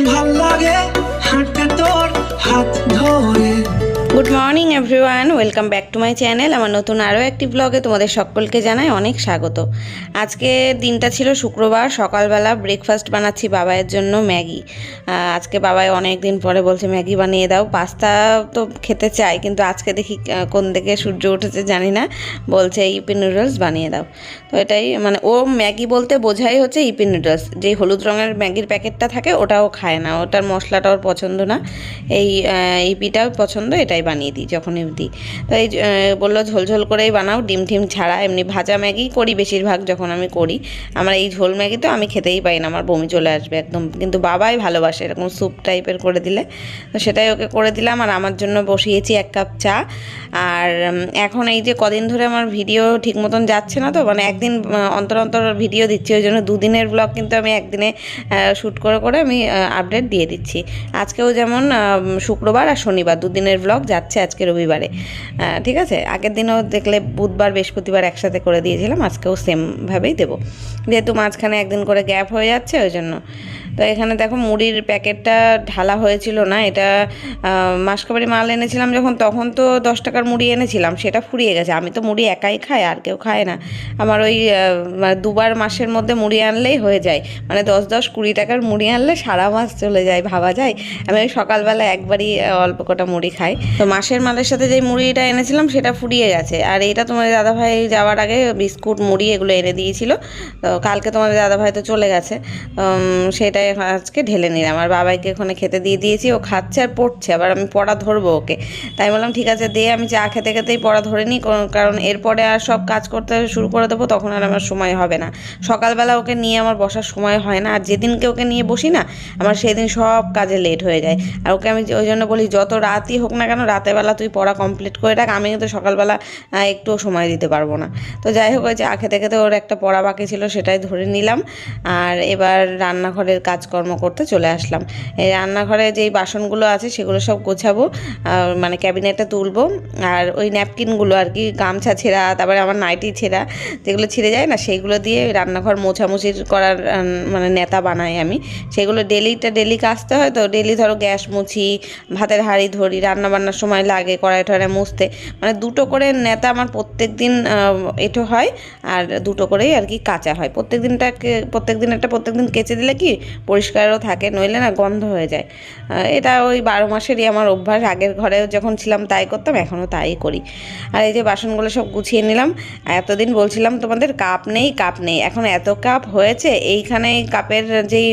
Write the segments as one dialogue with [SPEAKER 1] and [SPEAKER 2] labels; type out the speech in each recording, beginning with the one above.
[SPEAKER 1] ভাল লাগে হাঁটতে তোর হাত ধরে।
[SPEAKER 2] Good morning everyone, welcome back to my channel. আমার নতুন আরও একটি ব্লগে তোমাদের সকলকে জানাই অনেক স্বাগত। আজকে দিনটা ছিল শুক্রবার। সকালবেলা ব্রেকফাস্ট বানাচ্ছি বাবাইয়ের জন্য ম্যাগি। আজকে বাবাই অনেক দিন পরে বলছে ম্যাগি বানিয়ে দাও। পাস্তা তো খেতে চাই, কিন্তু আজকে দেখি কোন দিকে সূর্য উঠেছে জানি না, বলছে ইপি নুডলস বানিয়ে দাও। তো এটাই মানে ও ম্যাগি বলতে বোঝাই হচ্ছে ইপি নুডলস। যেই হলুদ রঙের ম্যাগির প্যাকেটটা থাকে ওটাও খায় না, ওটার মশলাটা ওর পছন্দ না। এই ইপিটাও পছন্দ, এটাই বানিয়ে দিই যখনই দিই। তো এই বললো ঝোলঝোল করেই বানাও, ডিম টিম ছাড়া। এমনি ভাজা ম্যাগি করি বেশিরভাগ যখন আমি করি। আমার এই ঝোল ম্যাগি তো আমি খেতেই পাই না, আমার বমি চলে আসবে একদম। কিন্তু বাবাই ভালোবাসে এরকম স্যুপ টাইপের করে দিলে, তো সেটাই ওকে করে দিলাম। আর আমার জন্য বসিয়েছি 1 কাপ চা। আর এখন এই যে কদিন ধরে আমার ভিডিও ঠিক মতন যাচ্ছে না, তো মানে একদিন অন্তর অন্তর ভিডিও দিচ্ছি, ওই জন্য 2 দিনের ব্লগ কিন্তু আমি একদিনে শ্যুট করে করে আমি আপডেট দিয়ে দিচ্ছি। আজকেও যেমন শুক্রবার আর শনিবার 2 দিনের ব্লগ যাচ্ছে, আজকে রবিবারে। ঠিক আছে, আগের দিনও দেখলে বুধবার বৃহস্পতিবার একসাথে করে দিয়েছিলাম, আজকেও সেমভাবেই দেবো, যেহেতু মাঝখানে একদিন করে গ্যাপ হয়ে যাচ্ছে ওই জন্য। তো এখানে দেখো মুড়ির প্যাকেটটা ঢালা হয়েছিল না, এটা মাসকাবারি মাল এনেছিলাম যখন, তখন তো 10 টাকার মুড়ি এনেছিলাম, সেটা ফুরিয়ে গেছে। আমি তো মুড়ি একাই খাই, আর কেউ খায় না। আমার ওই 2বার মাসের মধ্যে মুড়ি আনলেই হয়ে যায়, মানে 10-20 টাকার মুড়ি আনলে সারা মাস চলে যায়, ভাবা যায়। আমি ওই সকালবেলা একবারই অল্প কটা মুড়ি খাই। তো মাসের মালের সাথে যেই মুড়িটা এনেছিলাম সেটা ফুরিয়ে গেছে। আর এটা তোমাদের দাদাভাই যাওয়ার আগে বিস্কুট মুড়ি এগুলো এনে দিয়েছিল। তো কালকে তোমাদের দাদাভাই তো চলে গেছে, সেটাই আজকে ঢেলে নিলাম। আর বাবাইকে ওখানে খেতে দিয়ে দিয়েছি, ও খাচ্ছে আর পড়ছে। আবার আমি পড়া ধরবো ওকে, তাই বললাম ঠিক আছে দে, আমি চা খেতে খেতেই পড়া ধরে নিই, কারণ এরপরে আর সব কাজ করতে শুরু করে দেবো, তখন আর আমার সময় হবে না। সকালবেলা ওকে নিয়ে আমার বসার সময় হয় না, আর যেদিনকে ওকে নিয়ে বসি না আমার সেদিন সব কাজে লেট হয়ে যায়। আর ওকে আমি ওই জন্য বলি যত রাতই হোক না কেন, রাতেরবেলা তুই পড়া কমপ্লিট করে রাখ, আমি কিন্তু সকালবেলা একটুও সময় দিতে পারবো না। তো যাই হোক, ওই চা খেতে খেতে ওর একটা পড়া বাকি ছিল, সেটাই ধরে নিলাম। আর এবার রান্নাঘরের কাজকর্ম করতে চলে আসলাম। এই রান্নাঘরে যেই বাসনগুলো আছে সেগুলো সব গোছাবো, মানে ক্যাবিনেটে তুলবো। আর ওই ন্যাপকিনগুলো আর কি, গামছা ছেঁড়া, তারপরে আমার নাইটি ছেঁড়া, যেগুলো ছিঁড়ে যায় না সেইগুলো দিয়ে রান্নাঘর মোছামুছি করার মানে নেতা বানাই আমি। সেগুলো ডেলি কাচতে হয়, তো ডেলি ধরো গ্যাস মুছি, ভাতের হাঁড়ি ধরি, রান্নাবান্নার সময় লাগে কড়াই টড়াই মুছতে, মানে 2টো করে নেতা আমার প্রত্যেক দিন এঁটো হয়, আর 2টো করেই আর কি কাচা হয়। প্রত্যেক দিন কেচে দিলে কি পরিষ্কারও থাকে, নইলে না গন্ধ হয়ে যায়। এটা ওই 12 মাসেরই আমার অভ্যাস, আগের ঘরে যখন ছিলাম তাই করতাম, এখনও তাই করি। আর এই যে বাসনগুলো সব গুছিয়ে নিলাম। এতদিন বলছিলাম তোমাদের কাপ নেই, এখন এত কাপ হয়েছে। এইখানে কাপের যেই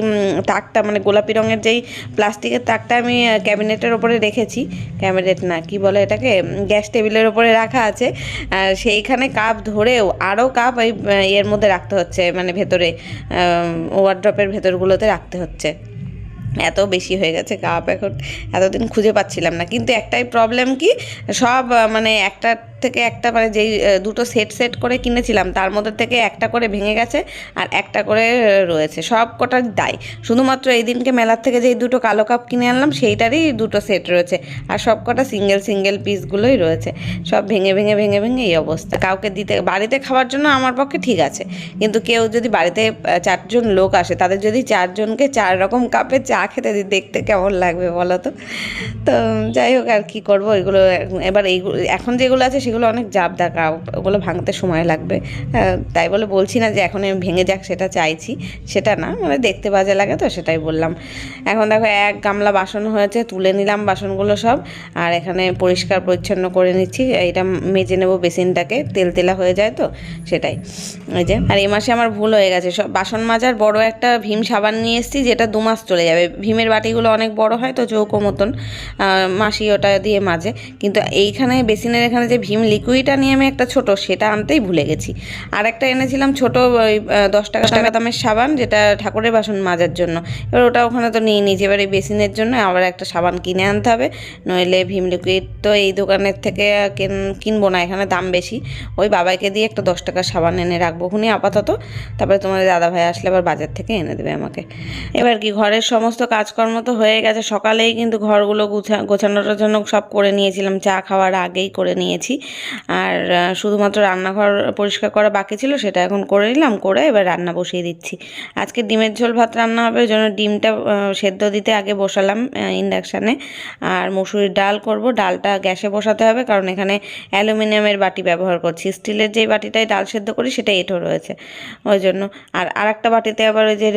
[SPEAKER 2] তাকটা, মানে গোলাপি রঙের যেই প্লাস্টিকের তাকটা আমি ক্যাবিনেটের ওপরে রেখেছি, ক্যাবিনেট না কি বলে এটাকে, গ্যাস টেবিলের ওপরে রাখা আছে। সেইখানে কাপ ধরেও আরও কাপ এই এর মধ্যে রাখতে হচ্ছে, মানে ভেতরে ওয়ার্ড্রপের ভেতরগুলোতে রাখতে হচ্ছে। এত বেশি হয়ে গেছে কাপ, এখন এতদিন খুঁজে পাচ্ছিলাম না। কিন্তু একটাই প্রবলেম কি, সব মানে একটা থেকে একটা, মানে যেই 2টো সেট করে কিনেছিলাম তার মধ্যে থেকে একটা করে ভেঙে গেছে, আর একটা করে রয়েছে। সব কটার দায়, শুধুমাত্র এই দিনকে মেলার থেকে যেই 2টো কালো কাপ কিনে আনলাম সেইটারই 2টো সেট রয়েছে, আর সব কটা সিঙ্গেল পিসগুলোই রয়েছে। সব ভেঙে এই অবস্থা। কাউকে দিতে, বাড়িতে খাওয়ার জন্য আমার পক্ষে ঠিক আছে, কিন্তু কেউ যদি বাড়িতে 4 জন লোক আসে, তাদের যদি 4 জনকে 4 রকম কাপে চা খেতে দিই, দেখতে কেমন লাগবে বলো তো। তো যাই হোক, আর কি করবো, এগুলো এবার এখন যেগুলো আছে সেগুলো অনেক জাবদা কাপ, ওগুলো ভাঙতে সময় লাগবে। তাই বলে বলছি না যে এখন আমি ভেঙে যাক, সেটা চাইছি, সেটা না, মানে দেখতে বাজে লাগে, তো সেটাই বললাম। এখন দেখো 1 গামলা বাসন হয়েছে, তুলে নিলাম বাসনগুলো সব। আর এখানে পরিষ্কার পরিচ্ছন্ন করে নিচ্ছি, এইটা মেজে নেবো বেসিনটাকে, তেলা হয়ে যায় তো সেটাই। এই যে, আর এই মাসে আমার ভুল হয়ে গেছে, সব বাসন মাজার বড় একটা ভীম সাবান নিয়ে এসেছি, যেটা 2 মাস চলে যাবে। ভীমের বাটিগুলো অনেক বড় হয় তো, চৌকো মতন, মাসি ওটা দিয়ে মাজে। কিন্তু এইখানে বেসিনের এখানে যে ভীম লিকুইডটা নিয়ে আমি একটা ছোট, সেটা আনতেই ভুলে গেছি। আর একটা এনেছিলাম ছোট, ওই 10 টাকা দামের সাবান, যেটা ঠাকুরের বাসন মাজার জন্য। এবার ওটা ওখানে তো নিয়ে নিয়েছি, এবার এই বেসিনের জন্য আবার একটা সাবান কিনে আনতে হবে, নইলে ভীম লিকুইড তো এই দোকানের থেকে কিনবো না, এখানে দাম বেশি। ওই বাবাইকে দিয়ে একটা 10 টাকার সাবান এনে রাখবো খুনি আপাতত, তারপরে তোমাদের দাদাভাই আসলে আবার বাজার থেকে এনে দেবে আমাকে। এবার কি, ঘরের সমস্ত কাজকর্ম তো হয়ে গেছে, সকালেই কিন্তু ঘরগুলো গোছানোর জন্য সব করে নিয়েছিলাম, চা খাওয়ার আগেই করে নিয়েছি। আর শুধুমাত্র রান্নাঘর পরিষ্কার করা বাকি ছিল, সেটা এখন করে নিলাম, করে এবার রান্না বসিয়ে দিচ্ছি। আজকে ডিমের ঝোল ভাত রান্না হবে, ওই জন্য ডিমটা সেদ্ধ দিতে আগে বসালাম ইন্ডাকশানে। আর মুসুরির ডাল করব, ডালটা গ্যাসে বসাতে হবে কারণ এখানে অ্যালুমিনিয়ামের বাটি ব্যবহার করছি, স্টিলের যেই বাটিটায় ডাল সেদ্ধ করি সেটা এঁঠো রয়েছে ওই জন্য। আর আরেকটা বাটিতে আবার ওই যে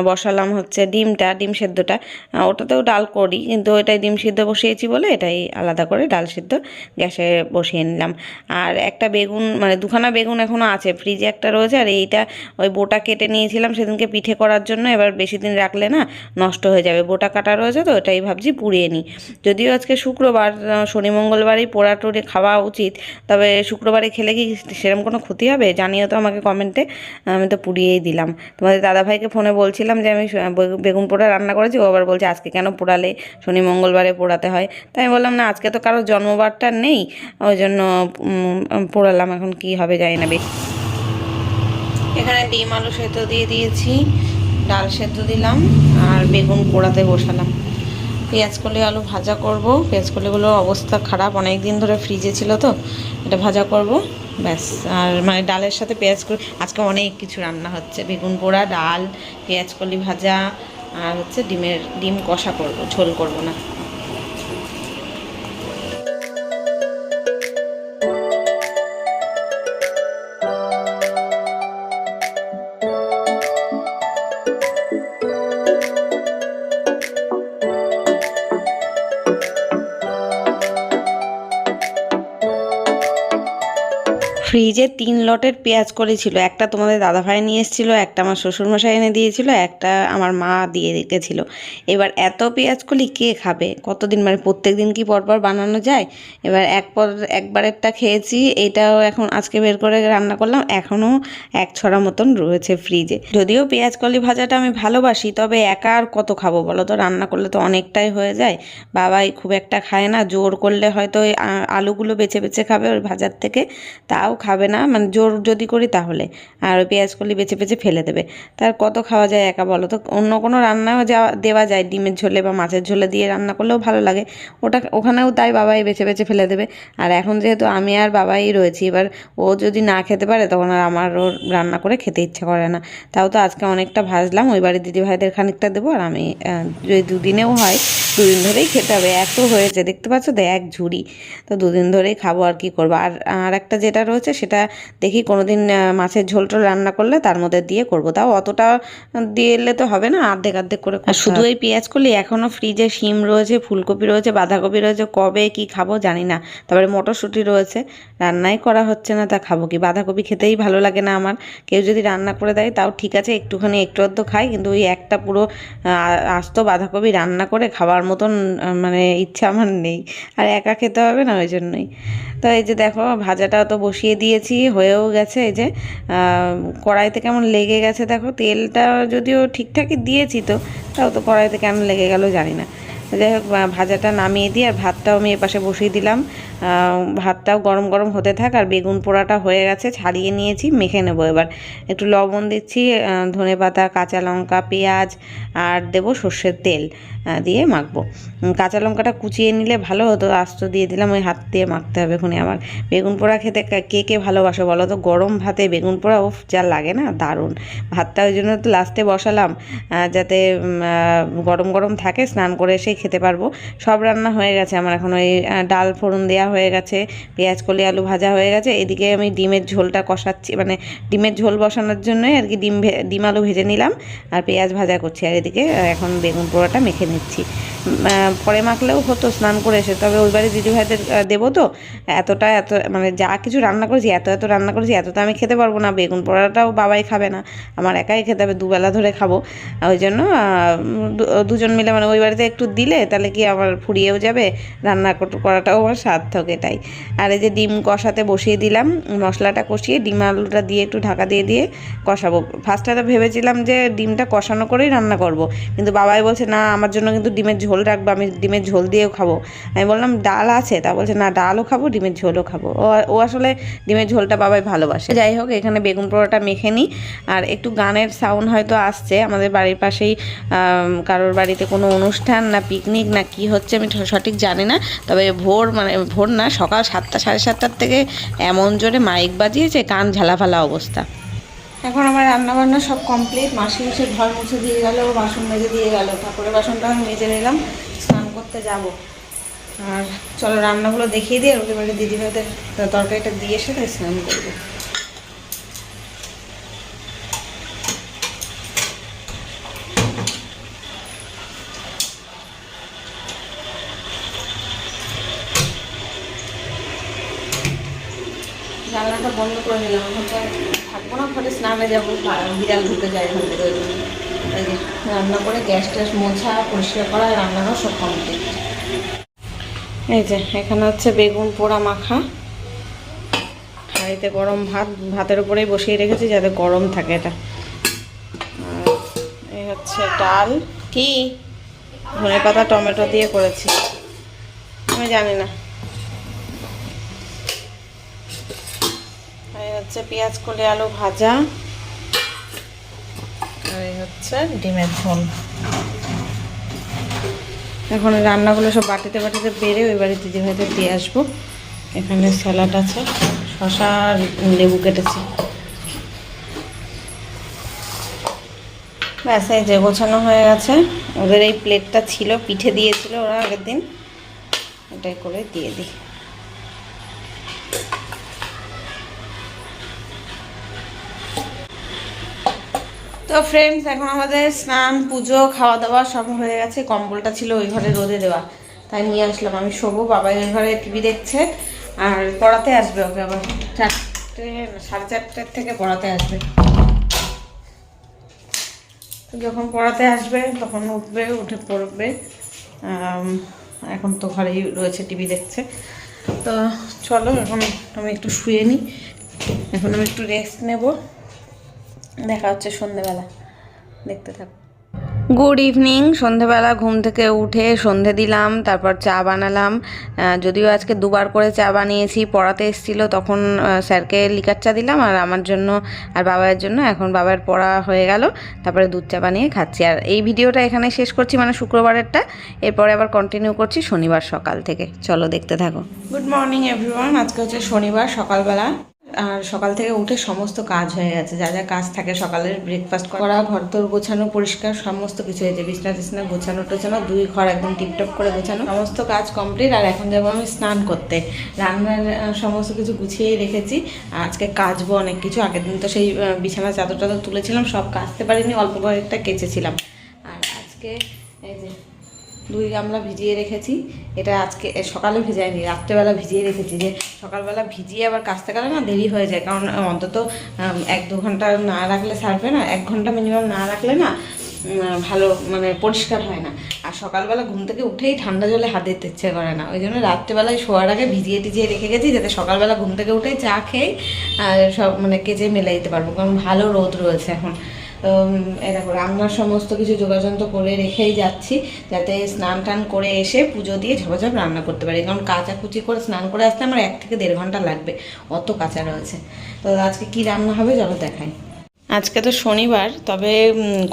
[SPEAKER 2] বসালাম হচ্ছে ডিম সেদ্ধটা, ওটাতেও ডাল করি কিন্তু ওইটাই ডিম সিদ্ধ বসিয়েছি বলে এটাই আলাদা করে ডাল সিদ্ধ গ্যাসে বসিয়ে নিলাম। আর একটা বেগুন, মানে দুখানা বেগুন এখনও আছে, ফ্রিজে একটা রয়েছে, আর এইটা ওই বোটা কেটে নিয়েছিলাম সেদিনকে পিঠে করার জন্য, এবার বেশি দিন রাখলে না নষ্ট হয়ে যাবে, বোটা কাটা রয়েছে তো ওটাই ভাবছি পুড়িয়ে নিই। যদিও আজকে শুক্রবার, শনি মঙ্গলবারই পোড়া টোড়ে খাওয়া উচিত, তবে শুক্রবারে খেলে কি সেরকম কোনো ক্ষতি হবে জানিও তো আমাকে কমেন্টে, আমি তো পুড়িয়েই দিলাম। তোমাদের দাদাভাইকে ফোনে বলছিলাম যে আমি বেগুন পোড়া রান্না করেছি, ও আবার বলছে আজকে কেন পোড়ালে, শনি মঙ্গলবারে পোড়াতে হয়। তাই আমি বললাম না আজকে তো কারো জন্মবারটা নেই, ওই জন্য পোড়ালাম, এখন কি হবে জানি না। এখানে ডিম আলু সেদ্ধ দিয়ে দিয়েছি, ডাল সেদ্ধ দিলাম আর বেগুন পোড়াতে বসালাম। পেঁয়াজ কলি আলু ভাজা করব, পেঁয়াজ কলিগুলোর অবস্থা খারাপ, অনেক দিন ধরে ফ্রিজে ছিল তো, এটা ভাজা করব ব্যাস। আর মানে ডালের সাথে পেঁয়াজ কলি, আজকে অনেক কিছু রান্না হচ্ছে, বেগুন পোড়া, ডাল, পেঁয়াজ কলি ভাজা, আর হচ্ছে ডিম কষা করব, ঝোল করব না। ফ্রিজে 3 লটের পেঁয়াজ কলি ছিল, একটা তোমাদের দাদাভাই নিয়ে এসেছিলো, একটা আমার শ্বশুরমশাই এনে দিয়েছিল, একটা আমার মা দিয়ে রেখেছিল। এবার এত পেঁয়াজ কলি কে খাবে, কতদিন, মানে প্রত্যেক দিন কি পরপর বানানো যায়। এবার একবারেরটা খেয়েছি, এইটাও এখন আজকে বের করে রান্না করলাম, এখনও 1 ছড়া মতন রয়েছে ফ্রিজে। যদিও পেঁয়াজ কলি ভাজাটা আমি ভালোবাসি, তবে একা আর কত খাবো বলো তো, রান্না করলে তো অনেকটাই হয়ে যায়। বাবাই খুব একটা খায় না, জোর করলে হয়তো ওই আলুগুলো বেছে বেছে খাবে ওই ভাজার থেকে, তাও খাবে না, মানে জোর যদি করি তাহলে, আর ওই পেঁয়াজ কলি বেছে বেছে ফেলে দেবে। তার কত খাওয়া যায় একা বলো তো। অন্য কোনো রান্নাও দেওয়া যায়, ডিমের ঝোলে বা মাছের ঝোলে দিয়ে রান্না করলেও ভালো লাগে, ওখানেও তাই বাবাই বেছে বেছে ফেলে দেবে। আর এখন যেহেতু আমি আর বাবাই রয়েছি, এবার ও যদি না খেতে পারে তখন আর আমারও রান্না করে খেতে ইচ্ছা করে না। তাও তো আজকে অনেকটা ভাজলাম, ওই বাড়ির দিদিভাইদের খানিকটা দেবো, আর আমি যদি দুদিনেও হয় 2 দিন ধরেই খেতে হবে, এত হয়েছে দেখতে পাচ্ছ তো 1 ঝুড়ি, তো 2 দিন ধরেই খাবো, আর কি করবো। আর একটা যেটা রয়েছে সেটা দেখি কোনোদিন মাছের ঝোল টোল রান্না করলে তার মধ্যে দিয়ে করবো, তাও অতটা দিয়ে এলে তো হবে না, অর্ধেক করে। আর শুধু এই পেঁয়াজ করলে এখনও ফ্রিজে শিম রয়েছে, ফুলকপি রয়েছে, বাঁধাকপি রয়েছে, কবে কি খাবো জানি না। তারপরে মটরশুঁটি রয়েছে, রান্নাই করা হচ্ছে না, তা খাবো কি। বাঁধাকপি খেতেই ভালো লাগে না আমার, কেউ যদি রান্না করে দেয় তাও ঠিক আছে, একটুখানি একটু আধটু খাই, কিন্তু ওই একটা পুরো আস্ত বাঁধাকপি রান্না করে খাওয়ার মতন মানে ইচ্ছা আমার নেই, আর একা খেতে হবে না, ওই জন্যই। তো এই যে দেখো ভাজাটাও তো বসিয়ে দিয়েছি, হয়েও গেছে। এই যে কড়াইতে কেমন লেগে গেছে দেখো, তেলটা যদিও ঠিকঠাকই দিয়েছি, তো তাও তো কড়াইতে কেমন লেগে গেল জানি না। যাই হোক ভাজাটা নামিয়ে দিই, আর ভাতটাও আমি এপাশে বসিয়ে দিলাম, ভাতটাও গরম গরম হতে থাক। আর বেগুন পোড়াটা হয়ে গেছে, ছাড়িয়ে নিয়েছি, মেখে নেবো। এবার একটু লবণ দিচ্ছি, ধনেপাতা, কাঁচা লঙ্কা, পেঁয়াজ, আর দেবো সর্ষের তেল দিয়ে মাখবো। কাঁচা লঙ্কাটা কুচিয়ে নিলে ভালো হতো, আস্ত দিয়ে দিলাম, ওই হাত দিয়ে মাখতে হবে খুনি। আমার বেগুন পোড়া খেতে কে কে ভালোবাসো বলো তো, গরম ভাতে বেগুন পোড়া উফ যা লাগে না, দারুণ। ভাতটা ওই জন্য তো লাস্টে বসালাম, যাতে গরম গরম থাকে, স্নান করে এসেই খেতে পারবো। সব রান্না হয়ে গেছে আমার, এখন ওই ডাল ফোড়ন দেওয়া হয়ে গেছে, পেঁয়াজ কলি আলু ভাজা হয়ে গেছে, এদিকে আমি ডিমের ঝোলটা কষাচ্ছি, মানে ডিমের ঝোল বসানোর জন্যই আর কি ডিম আলু ভেজে নিলাম আর পেঁয়াজ ভাজা করছি, আর এদিকে এখন বেগুন পোড়াটা মেখে নিচ্ছি। পরে মাখলেও হতো স্নান করে এসে, তবে ওই বাড়ি দিদিভাইদের দেবো তো, এত মানে যা কিছু রান্না করেছি, এত রান্না করেছি, এত তো আমি খেতে পারবো না। বেগুন পোড়াটাও বাবাই খাবে না, আমার একাই খেতে হবে, 2 বেলা ধরে খাবো। ওই জন্য দুজন মিলে, মানে ওই বাড়িতে একটু দিলে তাহলে কি আমার ফুরিয়েও যাবে, রান্না করাটাও আমার সার্থক, এটাই। আর এই যে ডিম কষাতে বসিয়ে দিলাম, মশলাটা কষিয়ে ডিম আলুটা দিয়ে একটু ঢাকা দিয়ে কষাবো। ফার্স্টে তো ভেবেছিলাম যে ডিমটা কষানো করেই রান্না করব, কিন্তু বাবাই বলছে না আমার জন্য কিন্তু ডিমের ঝোল ঝোল রাখবো, আমি ডিমের ঝোল দিয়েও খাবো। আমি বললাম ডাল আছে, তা বলছে না ডালও খাবো ডিমের ঝোলও খাবো। ও আসলে ডিমের ঝোলটা বাবাই ভালোবাসে। যাই হোক, এখানে বেগুন পোড়াটা মেখে নিই। আর একটু গানের সাউন্ড হয়তো আসছে, আমাদের বাড়ির পাশেই কারোর বাড়িতে কোনো অনুষ্ঠান না পিকনিক না কি হচ্ছে আমি সঠিক জানি না, তবে ভোর না, সকাল 7টা 7:30টার থেকে এমন জোরে মাইক বাজিয়েছে, কান ঝালাফালা অবস্থা। এখন আমার রান্নাবান্না সব কমপ্লিট। মাসি এসে ঘর মুছে দিয়ে গেল, বাসন মেজে দিয়ে গেল, ঠাকুরের বাসনটা আমি মেজে নিলাম, স্নান করতে যাব। আর চলো রান্নাগুলো দেখিয়ে দিই, আর ওদের বাড়ি দিদিভাইদের তরকারিটা দিয়ে এসে তাই স্নান করবো। জানলাটা বন্ধ করে দিলাম, এখন তো থাকবো না, ঘরে স্নানে যাবো, বিড়াল ঢুকে যায় এখান থেকে। এই যে রান্না করে গ্যাস ট্যাস মোছা পরিষ্কার করা, রান্নারও সব কমপ্লিট। এই যে এখানে হচ্ছে বেগুন পোড়া মাখা, হাঁড়িতে গরম ভাতের উপরেই বসিয়ে রেখেছি যাতে গরম থাকে এটা। আর এই হচ্ছে ডাল, কি ধনেপাতা টমেটো দিয়ে করেছি আমি জানি না। এই হচ্ছে পেঁয়াজ কলি আলু ভাজা, আর এই হচ্ছে ডিমের ঝোল। এখন রান্নাগুলো সব বাটিতে বাটিতে বেড়ে ওই বাড়ি দিদিভাইদের দিয়ে আসবো। এখানে স্যালাড আছে, শসা আর লেবু কেটেছি। ব্যাস এই যে গোছানো হয়ে গেছে। ওদের এই প্লেটটা ছিল, পিঠে দিয়েছিল ওরা আগের দিন, এটাই করে দিয়ে দিই। তো ফ্রেন্ডস, এখন আমাদের স্নান পুজো খাওয়া দাওয়া সব হয়ে গেছে। কম্বলটা ছিল ওই ঘরে রোদে দেওয়া, তাই নিয়ে আসলাম। আমি শোবো, বাবা ওই ঘরে টিভি দেখছে, আর পড়াতে আসবে ওকে আবার 4টে 4:30 থেকে পড়াতে আসবে। যখন পড়াতে আসবে তখন উঠবে, উঠে পড়বে। এখন তো ঘরেই রয়েছে, টিভি দেখছে। তো চলো এখন আমি একটু শুয়ে নিই, এখন আমি একটু রেস্ট নেব। দেখা হচ্ছে সন্ধ্যেবেলা, দেখতে থাকো। Good evening. সন্ধেবেলা ঘুম থেকে উঠে সন্ধে দিলাম, তারপর চা বানালাম। যদিও আজকে 2বার করে চা বানিয়েছি। পড়াতে এসেছিলো তখন স্যারকে লিকার চা দিলাম, আর আমার জন্য আর বাবার জন্য। এখন বাবার পড়া হয়ে গেল, তারপরে দুধ চা বানিয়ে খাচ্ছি। আর এই ভিডিওটা এখানে শেষ করছি, মানে শুক্রবারেরটা। এরপরে আবার কন্টিনিউ করছি শনিবার সকাল থেকে। চলো দেখতে থাকো। Good morning everyone. আজকে হচ্ছে শনিবার সকালবেলা, আর সকাল থেকে উঠে সমস্ত কাজ হয়ে গেছে, যা যা কাজ থাকে সকালের ব্রেকফাস্ট করা, ঘর তোর গোছানো পরিষ্কার সমস্ত কিছু হয়েছে। বিছনা টিছনা গোছানো টোছানো, 2 ঘর একদম টিপটপ করে গোছানো, সমস্ত কাজ কমপ্লিট। আর এখন যাবো আমি স্নান করতে। রান্নার সমস্ত কিছু গুছিয়েই রেখেছি। আজকে কাচবো অনেক কিছু। আগের দিন তো সেই বিছানা চাদর টাদর তুলেছিলাম, সব কাচতে পারিনি, অল্প কয়েকটা কেচেছিলাম। আর আজকে এই যে 2 গামলা ভিজিয়ে রেখেছি। এটা আজকে সকালে ভিজাইনি, রাত্রেবেলা ভিজিয়ে রেখেছি, যে সকালবেলা ভিজিয়ে আবার কাচতে গেলে না দেরি হয়ে যায়। কারণ অন্তত 1-2 ঘন্টা না রাখলে সারবে না, 1 ঘন্টা মিনিমাম না রাখলে না ভালো মানে পরিষ্কার হয় না। আর সকালবেলা ঘুম থেকে উঠেই ঠান্ডা জলে হাত দিতে ইচ্ছে করে না, ওই জন্য রাত্রেবেলায় শোয়ার আগে ভিজিয়ে টিজিয়ে রেখে গেছি, যাতে সকালবেলা ঘুম থেকে উঠেই চা খেয়ে সব মানে কেচে মেলে দিতে পারবো। কারণ ভালো রোদ রয়েছে এখন। তো এরকম রান্নার সমস্ত কিছু যোগাযন্ত্র করে রেখেই যাচ্ছি, যাতে স্নান টান করে এসে পুজো দিয়ে ঝপাঝপ রান্না করতে পারি। কারণ কাচাকুচি করে স্নান করে আসতে আমার 1 থেকে 1.5 ঘন্টা লাগবে, অত কাঁচা রয়েছে। তো আজকে কি রান্না হবে চলো দেখাই। আজকে তো শনিবার, তবে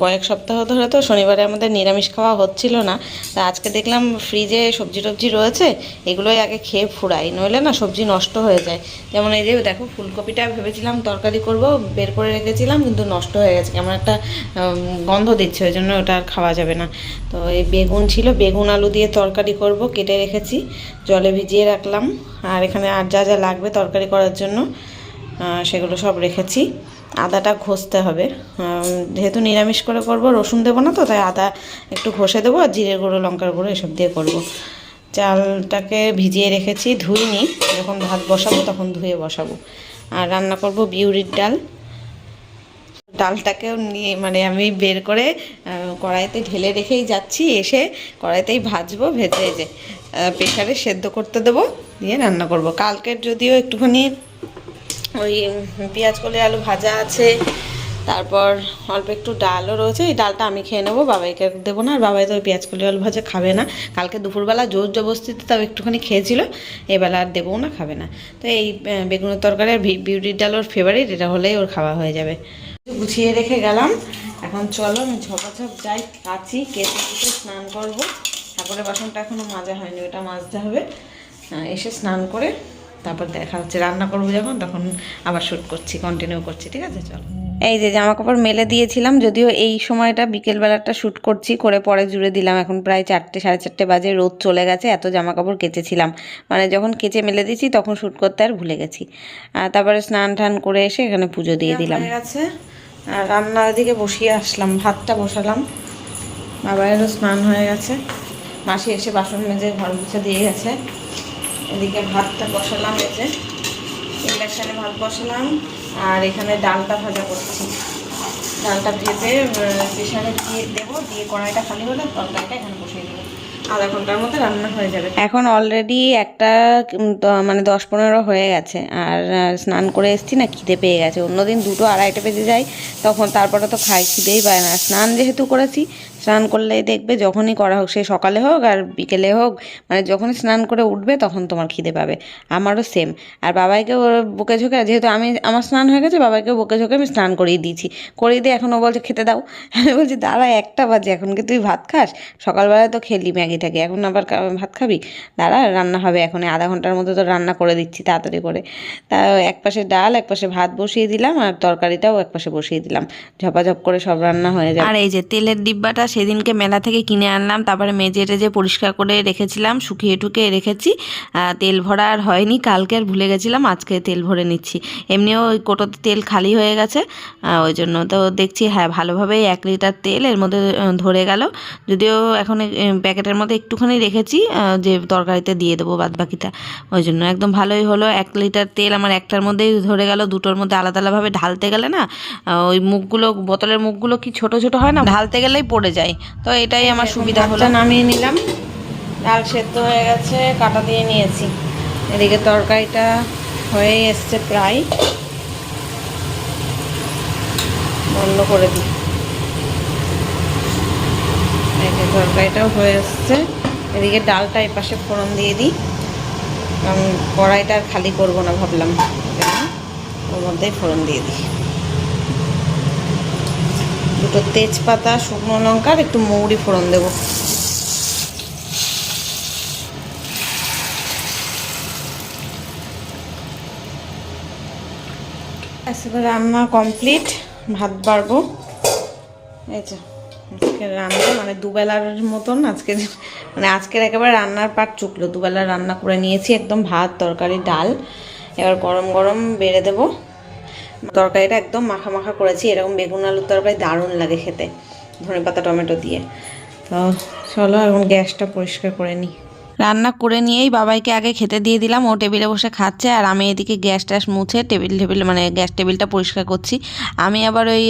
[SPEAKER 2] কয়েক সপ্তাহ ধরে তো শনিবারে আমাদের নিরামিষ খাওয়া হচ্ছিল না। তা আজকে দেখলাম ফ্রিজে সবজি টবজি রয়েছে, এগুলোই আগে খেয়ে ফুরাই, নইলে না সবজি নষ্ট হয়ে যায়। যেমন এই যে দেখো, ফুলকপিটা ভেবেছিলাম তরকারি করব, বের করে রেখেছিলাম, কিন্তু নষ্ট হয়ে গেছে, কেমন একটা গন্ধ দিচ্ছে, ওই জন্য ওটা আর খাওয়া যাবে না। তো এই বেগুন ছিল, বেগুন আলু দিয়ে তরকারি করব, কেটে রেখেছি, জলে ভিজিয়ে রাখলাম। আর এখানে আর যা যা লাগবে তরকারি করার জন্য সেগুলো সব রেখেছি। আদাটা ঘষতে হবে, যেহেতু নিরামিষ করে করব, রসুন দেবো না, তো তাই আদা একটু ঘষে দেবো, আর জিরে গুঁড়ো লঙ্কার গুঁড়ো এসব দিয়ে করব। চালটাকে ভিজিয়ে রেখেছি, ধুইনি, যখন ভাত বসাবো তখন ধুয়ে বসাবো। আর রান্না করব বিউলির ডাল। ডালটাকেও নিয়ে মানে আমি বের করে কড়াইতে ঢেলে রেখেই যাচ্ছি, এসে কড়াইতেই ভাজবো, ভেজে যে প্রেসারে সেদ্ধ করতে দেবো, দিয়ে রান্না করব। কালকের যদিও একটুখানি ওই পেঁয়াজ কলি আলু ভাজা আছে, তারপর অল্প একটু ডালও রয়েছে, এই ডালটা আমি খেয়ে নেবো, বাবাইকে দেবো না। আর বাবাই তো ওই পেঁয়াজ কলি আলু ভাজা খাবে না, কালকে দুপুরবেলা জোর জবরদস্তিতে তাও একটুখানি খেয়েছিল, এবেলা আর দেবো না, খাবে না। তো এই বেগুনের তরকারি আর বিউটির ডাল ওর ফেভারিট, এটা হলেই ওর খাওয়া হয়ে যাবে। গুছিয়ে রেখে গেলাম, এখন চলো আমি ঝপাঝপ যাই, কাচি, কেটে কুটে স্নান করবো। ঠাকুরের বাসনটা এখনও মাজা হয়নি, ওটা মাজতে হবে। এসে স্নান করে তারপর দেখা হচ্ছে, রান্না করবো যখন তখন আবার শ্যুট করছি, কন্টিনিউ করছি, ঠিক আছে চলো। এই যে জামা কাপড় মেলে দিয়েছিলাম, যদিও এই সময়টা বিকেলবেলাটা শ্যুট করছি, করে পরে জুড়ে দিলাম। এখন প্রায় 4টে 4:30 বাজে, রোদ চলে গেছে, এত জামা কাপড় কেচেছিলাম, মানে যখন কেচে মেলে দিয়েছি তখন শ্যুট করতে আর ভুলে গেছি। তারপরে স্নান টান করে এসে এখানে পুজো দিয়ে দিলাম। হয়ে গেছে, আর রান্নার দিকে বসিয়ে আসলাম, ভাতটা বসালাম। বাবারও স্নান হয়ে গেছে, মাসি এসে বাসন মেজে ঘর মুছে দিয়ে গেছে। এদিকে ভাতটা বসালাম, এই যে ইন্ডাকশানে ভাত বসালাম, আর এখানে ডালটা ভাজা করছি। ডালটা ভেজে প্রেশারে দিয়ে দেবো, দিয়ে কড়াইটা খালি হলে তরকারিটা এখানে বসিয়ে দেবো। আধা ঘন্টার মধ্যে রান্না হয়ে যাবে। এখন অলরেডি একটা মানে 10-15 হয়ে গেছে, আর স্নান করে এসেছি না, খিদে পেয়ে গেছে। অন্যদিন 2টো 2:30 বেজে যায়, তখন তারপরে তো খিদেই পায় না। স্নান যেহেতু করেছি, স্নান করলেই দেখবে যখনই করা হোক, সে সকালে হোক আর বিকেলে হোক, মানে যখনই স্নান করে উঠবে তখন তোমার খিদে পাবে। আমারও সেম। আর বাবাইকেও বকে ঝোঁকে, যেহেতু আমার স্নান হয়ে গেছে, বাবাইকেও বকে ঝোঁকে আমি স্নান করিয়ে দিয়েছি। করিয়ে দিয়ে এখন ও বলছে খেতে দাও। আমি বলছি দাঁড়া, 1টা বাজে, এখন কি তুই ভাত খাস? সকালবেলায় তো খেলি ম্যাগিটাকে, এখন আবার ভাত খাবি? দাঁড়া, রান্না হবে এখন, আধা ঘন্টার মধ্যে তো রান্না করে দিচ্ছি তাড়াতাড়ি করে। তা একপাশে ডাল, একপাশে ভাত বসিয়ে দিলাম, আর তরকারিটাও একপাশে বসিয়ে দিলাম, ঝপাঝপ করে সব রান্না হয়ে যায়। আর এই যে তেলের ডিব্বাটা সেদিনকে মেলা থেকে কিনে আনলাম, তারপরে মেজে টেজে পরিষ্কার করে রেখেছিলাম, শুকিয়ে টুকিয়ে রেখেছি। তেল ভরা আর হয়নি, কালকে আর ভুলে গেছিলাম, আজকে তেল ভরে নিচ্ছি। এমনিও ওই কোটোতে তেল খালি হয়ে গেছে, ওই জন্য তো দেখছি হ্যাঁ ভালোভাবেই 1 লিটার তেল এর মধ্যে ধরে গেল। যদিও এখন প্যাকেটের মধ্যে একটুখানি রেখেছি, যে তরকারিতে দিয়ে দেবো বাদবাকিটা, ওই জন্য একদম ভালোই হলো। 1 লিটার তেল আমার একটার মধ্যেই ধরে গেল, দুটোর মধ্যে আলাদা আলাদাভাবে ঢালতে গেলে না, ওই মুখগুলো, বোতলের মুখগুলো কি ছোট ছোট হয় না, ঢালতে গেলেই পড়ে যায়। তো এটাই আমার সুবিধা হলো। নামিয়ে নিলাম, ডাল সেদ্ধ হয়ে গেছে, কাটা দিয়ে নিয়েছি। এদিকে তরকারিটা হয়ে এসছে প্রায়, বন্ধ করে দিই। এই যে তরকারিটাও হয়ে এসছে, এদিকে ডালটা এই পাশে ফোড়ন দিয়ে দিই, কারণ কড়াইটা আর খালি করবো না ভাবলাম, ওর মধ্যেই ফোড়ন দিয়ে দিই। 2টো তেজপাতা, শুকনো লঙ্কা আর একটু মৌরি ফোড়ন দেবো। আসলে রান্না কমপ্লিট, ভাত বাড়বো। এই যে আজকের রান্না মানে দুবেলার মতন, আজকের একেবারে রান্নার পাট চুকলো, দুবেলার রান্না করে নিয়েছি একদম, ভাত তরকারি ডাল। এবার গরম গরম বেড়ে দেবো। তরকারিটা একদম মাখা মাখা করেছি, এরকম বেগুন আলুর তরকারি দারুণ লাগে খেতে, ধনেপাতা টমেটো দিয়ে। তো চলো এখন গ্যাসটা পরিষ্কার করে নিই। রান্না করে নিয়েই বাবাইকে আগে খেতে দিয়ে দিলাম, ও টেবিলে বসে খাচ্ছে, আর আমি এদিকে গ্যাস ট্যাস মুছে টেবিল মানে গ্যাস টেবিলটা পরিষ্কার করছি। আমি আবার ওই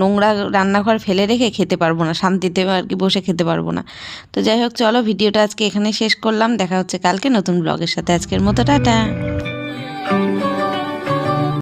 [SPEAKER 2] নোংরা রান্নাঘর ফেলে রেখে খেতে পারবো না, শান্তিতে আর কি বসে খেতে পারবো না। তো যাই হোক চলো, ভিডিওটা আজকে এখানে শেষ করলাম, দেখা হচ্ছে কালকে নতুন ব্লগের সাথে। আজকের মতো টাটা।